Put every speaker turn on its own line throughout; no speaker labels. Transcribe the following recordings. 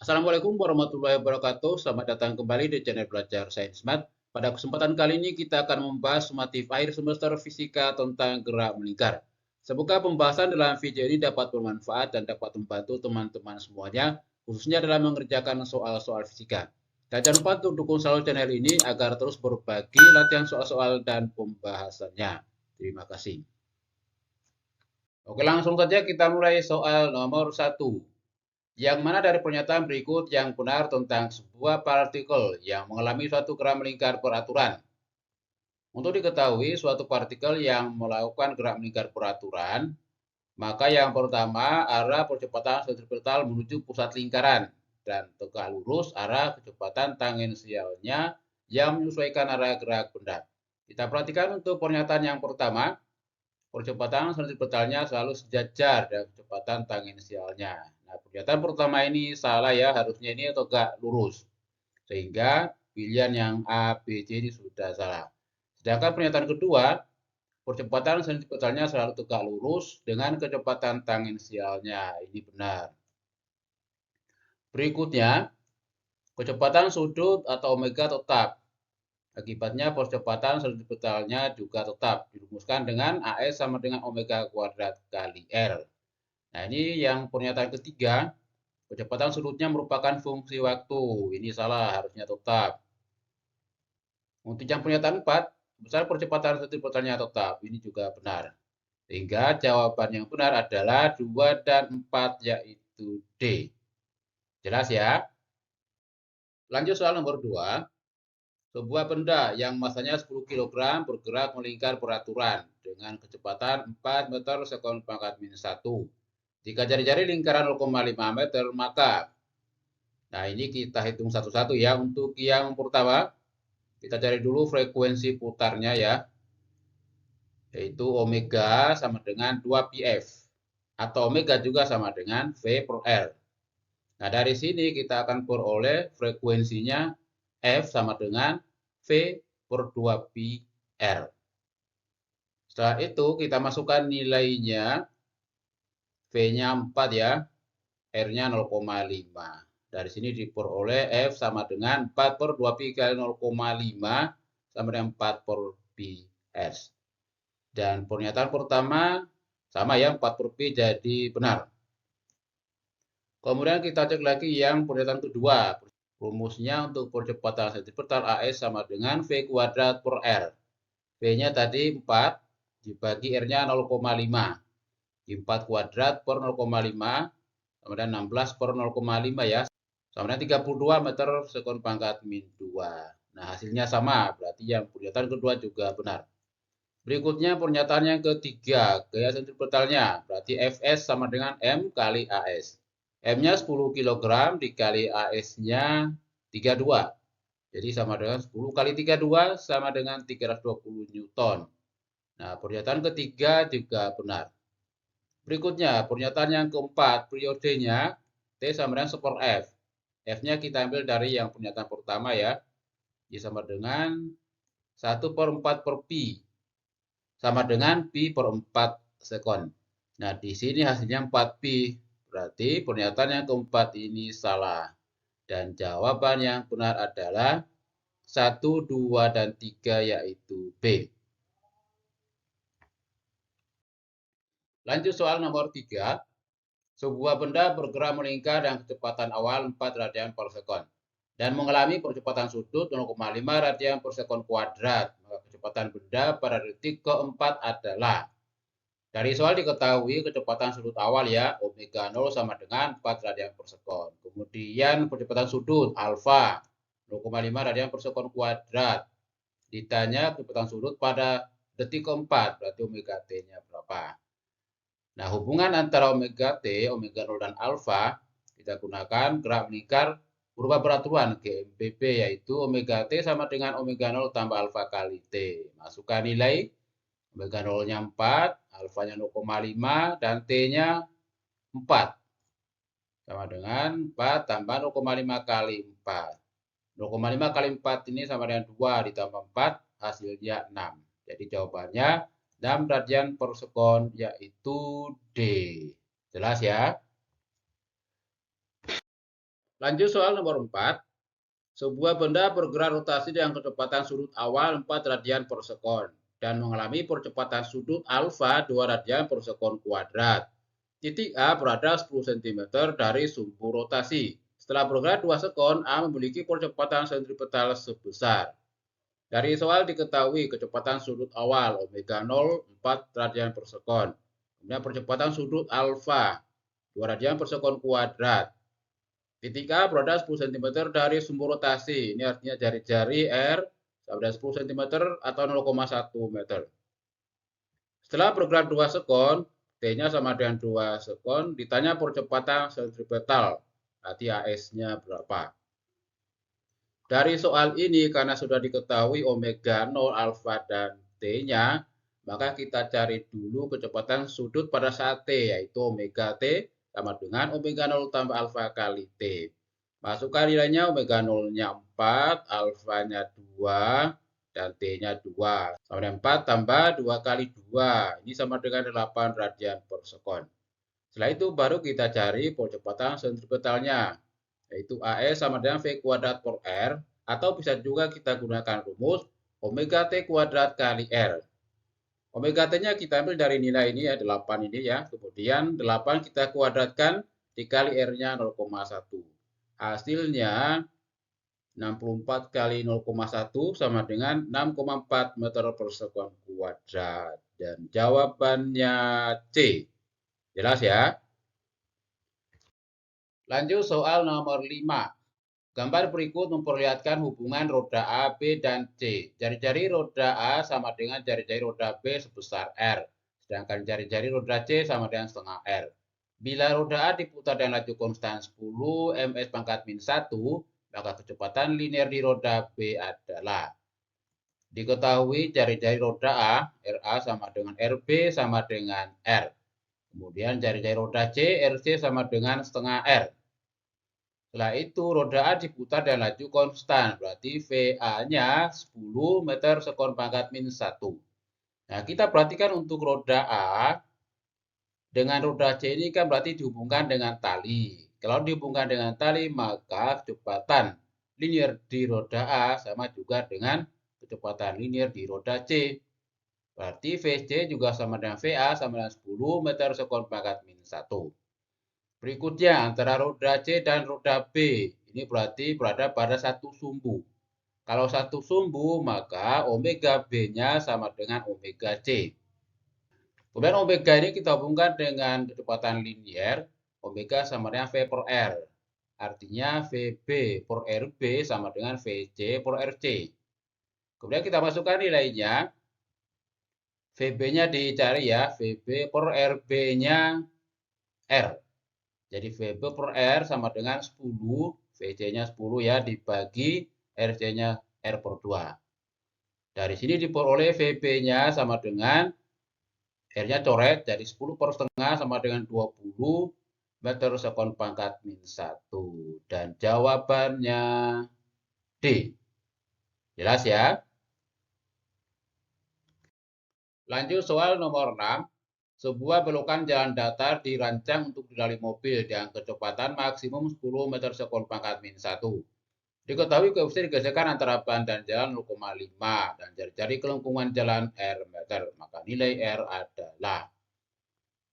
Assalamualaikum warahmatullahi wabarakatuh. Selamat datang kembali di channel Belajar Sains Mat. Pada kesempatan kali ini kita akan membahas sumatif akhir semester fisika tentang gerak melingkar. Semoga pembahasan dalam video ini dapat bermanfaat dan dapat membantu teman-teman semuanya, khususnya dalam mengerjakan soal-soal fisika. Dan jangan lupa untuk dukung selalu channel ini agar terus berbagi latihan soal-soal dan pembahasannya. Terima kasih. Oke, langsung saja kita mulai soal nomor 1. Yang mana dari pernyataan berikut yang benar tentang sebuah partikel yang mengalami suatu gerak melingkar peraturan? Untuk diketahui suatu partikel yang melakukan gerak melingkar peraturan, maka yang pertama arah percepatan sentripetal menuju pusat lingkaran dan tegak lurus arah kecepatan tangensialnya yang menyesuaikan arah gerak benda. Kita perhatikan untuk pernyataan yang pertama, percepatan sentripetalnya selalu sejajar dengan kecepatan tangensialnya. Nah, pernyataan pertama ini salah ya, harusnya ini tegak lurus. Sehingga pilihan yang A, B, C ini sudah salah. Sedangkan pernyataan kedua, percepatan sentripetalnya selalu tegak lurus dengan kecepatan tangensialnya. Ini benar. Berikutnya, kecepatan sudut atau omega tetap. Akibatnya percepatan sentripetalnya juga tetap dirumuskan dengan AS sama dengan omega kuadrat kali R. Nah, ini yang pernyataan ketiga, kecepatan sudutnya merupakan fungsi waktu. Ini salah, harusnya tetap. Untuk yang pernyataan 4, besar percepatan sentripetalnya tetap. Ini juga benar. Sehingga jawaban yang benar adalah 2 dan 4, yaitu D. Jelas ya? Lanjut soal nomor 2. Sebuah benda yang masanya 10 kg bergerak melingkar peraturan dengan kecepatan 4 meter sekon pangkat minus 1. Jika jari-jari lingkaran 0,5 meter, maka, nah ini kita hitung satu-satu ya. Untuk yang pertama, kita cari dulu frekuensi putarnya ya, yaitu omega sama dengan 2πf, atau omega juga sama dengan V per R. Nah, dari sini kita akan peroleh frekuensinya F sama dengan V per 2πR. Setelah itu kita masukkan nilainya, V-nya 4 ya, R-nya 0,5. Dari sini diperoleh F sama dengan 4 per 2π kali 0,5 sama dengan 4 per πs. Dan pernyataan pertama sama ya, 4 per pi jadi benar. Kemudian kita cek lagi yang pernyataan kedua. Rumusnya untuk percepatan sentripetal AS sama dengan V kuadrat per R. V-nya tadi 4, dibagi R-nya 0,5. 4 kuadrat per 0,5, kemudian 16 per 0,5 ya. Sama dengan 32 meter sekon pangkat min 2. Nah, hasilnya sama, berarti yang pernyataan kedua juga benar. Berikutnya pernyataan yang ketiga, gaya sentripetalnya, berarti Fs sama dengan M kali AS. M-nya 10 kg dikali AS-nya 32. Jadi sama dengan 10 kali 32 sama dengan 320 Newton. Nah, pernyataan ketiga juga benar. Berikutnya, pernyataan yang keempat, periodenya T sama dengan 1 per F. F-nya kita ambil dari yang pernyataan pertama ya. Jadi sama dengan 1 per 4 per pi. Sama dengan pi per 4 sekon. Nah, di sini hasilnya 4 pi. Berarti pernyataan yang keempat ini salah. Dan jawaban yang benar adalah 1, 2, dan 3 yaitu B. Lanjut soal nomor 3. Sebuah benda bergerak melingkar dengan kecepatan awal 4 radian per sekon dan mengalami percepatan sudut 0,5 radian per sekon kuadrat. Maka kecepatan benda pada detik keempat adalah, dari soal diketahui kecepatan sudut awal ya, omega 0 sama dengan 4 radian per sekon. Kemudian percepatan sudut alfa 0,5 radian per sekon kuadrat. Ditanya kecepatan sudut pada detik keempat, berarti omega T-nya berapa. Nah, hubungan antara omega T, omega 0 dan alfa kita gunakan gerak melingkar berupa peraturan GMPB, yaitu omega T sama dengan omega 0 tambah alfa kali T. Masukkan nilai, omega 0-nya 4, alfanya 0,5, dan T-nya 4. Sama dengan 4 tambah 0,5 kali 4. 0,5 kali 4 ini sama dengan 2 ditambah 4, hasilnya 6. Jadi jawabannya 6 radian per sekon, yaitu D. Jelas ya? Lanjut soal nomor 4. Sebuah benda bergerak rotasi dengan kecepatan sudut awal 4 radian per sekon dan mengalami percepatan sudut alfa 2 radian per sekon kuadrat. Titik A berada 10 cm dari sumbu rotasi. Setelah bergerak 2 sekon, A memiliki percepatan sentripetal sebesar. Dari soal diketahui kecepatan sudut awal omega 0 4 radian per sekon. Kemudian percepatan sudut alfa 2 radian per sekon kuadrat. Titik A berada 10 cm dari sumbu rotasi. Ini artinya jari-jari R sama dengan 10 cm atau 0,1 meter. Setelah bergerak 2 sekon, T-nya sama dengan 2 sekon, ditanya percepatan sentripetal. Berarti AS-nya berapa? Dari soal ini, karena sudah diketahui omega 0, alfa, dan T-nya, maka kita cari dulu kecepatan sudut pada saat T, yaitu omega T sama dengan omega 0 tambah alfa kali T. Masukkan nilainya omega 0-nya 4, alfanya 2, dan T-nya 2. Sama dengan 4 tambah 2 kali 2. Ini sama dengan 8 radian per sekon. Setelah itu baru kita cari percepatan sentripetalnya, yaitu AS sama dengan V kuadrat per R, atau bisa juga kita gunakan rumus omega T kuadrat kali R. Omega T-nya kita ambil dari nilai ini ya, 8 ini ya. Kemudian 8 kita kuadratkan dikali R-nya 0,1. Hasilnya 64 kali 0,1 sama dengan 6,4 meter per sekon kuadrat. Dan jawabannya C. Jelas ya? Lanjut soal nomor 5. Gambar berikut memperlihatkan hubungan roda A, B, dan C. Jari-jari roda A sama dengan jari-jari roda B sebesar R. Sedangkan jari-jari roda C sama dengan setengah R. Bila roda A diputar dengan laju konstan 10 ms pangkat min 1, maka kecepatan linear di roda B adalah. Diketahui jari-jari roda A, RA sama dengan RB sama dengan R. Kemudian jari-jari roda C, RC sama dengan setengah R. Setelah itu roda A diputar dan laju konstan, berarti VA-nya 10 meter sekon pangkat min 1. Nah, kita perhatikan untuk roda A dengan roda C ini kan berarti dihubungkan dengan tali. Kalau dihubungkan dengan tali, maka kecepatan linear di roda A sama juga dengan kecepatan linear di roda C. Berarti VC juga sama dengan VA sama dengan 10 meter sekon pangkat min 1. Berikutnya antara roda C dan roda B. Ini berarti berada pada satu sumbu. Kalau satu sumbu, maka omega B-nya sama dengan omega C. Kemudian omega ini kita hubungkan dengan kecepatan linear. Omega sama dengan V per R. Artinya VB per RB sama dengan VC per RC. Kemudian kita masukkan nilainya. VB-nya dicari ya. VB per RB-nya R. Jadi VB per R sama dengan 10, VC-nya 10 ya, dibagi RC-nya R per 2. Dari sini diperoleh VB-nya sama dengan R-nya coret, jadi 10 per setengah sama dengan 20 meter sekon pangkat min 1. Dan jawabannya D. Jelas ya? Lanjut soal nomor 6. Sebuah belokan jalan datar dirancang untuk dilalui mobil dengan kecepatan maksimum 10 meter sekon pangkat min 1. Diketahui koefisien gesekan antara ban dan jalan 0,5 dan jari-jari kelengkungan jalan R meter. Maka nilai R adalah.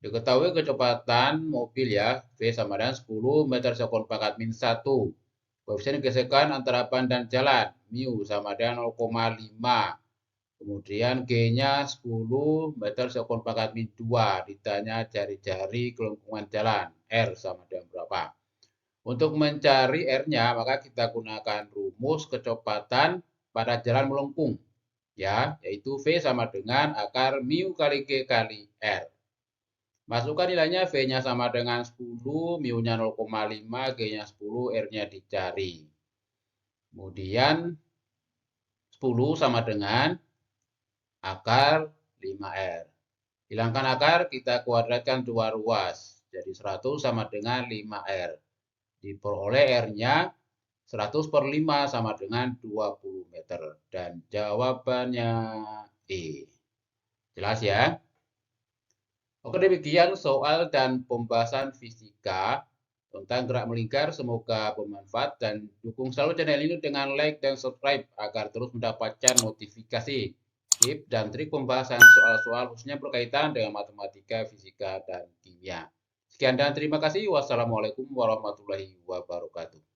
Diketahui kecepatan mobil ya, V sama dengan 10 meter sekon pangkat min 1. Koefisien gesekan antara ban dan jalan, mu sama dengan 0,5. Kemudian G-nya 10 meter sekon pangkat min 2. Ditanya jari-jari kelengkungan jalan, R sama dengan berapa. Untuk mencari R-nya, maka kita gunakan rumus kecepatan pada jalan melengkung. Ya, yaitu V sama dengan akar mu kali G kali R. Masukkan nilainya, V-nya sama dengan 10, mu-nya 0,5, G-nya 10, R-nya dicari. Kemudian 10 sama dengan akar 5R. Hilangkan akar, kita kuadratkan 2 ruas. Jadi 100 sama dengan 5R. Diperoleh R-nya 100 per 5 sama dengan 20 meter. Dan jawabannya E. Jelas ya? Oke, demikian soal dan pembahasan fisika tentang gerak melingkar. Semoga bermanfaat dan dukung selalu channel ini dengan like dan subscribe agar terus mendapatkan notifikasi, tips, dan trik pembahasan soal-soal khususnya berkaitan dengan matematika, fisika, dan kimia. Sekian dan terima kasih. Wassalamualaikum warahmatullahi wabarakatuh.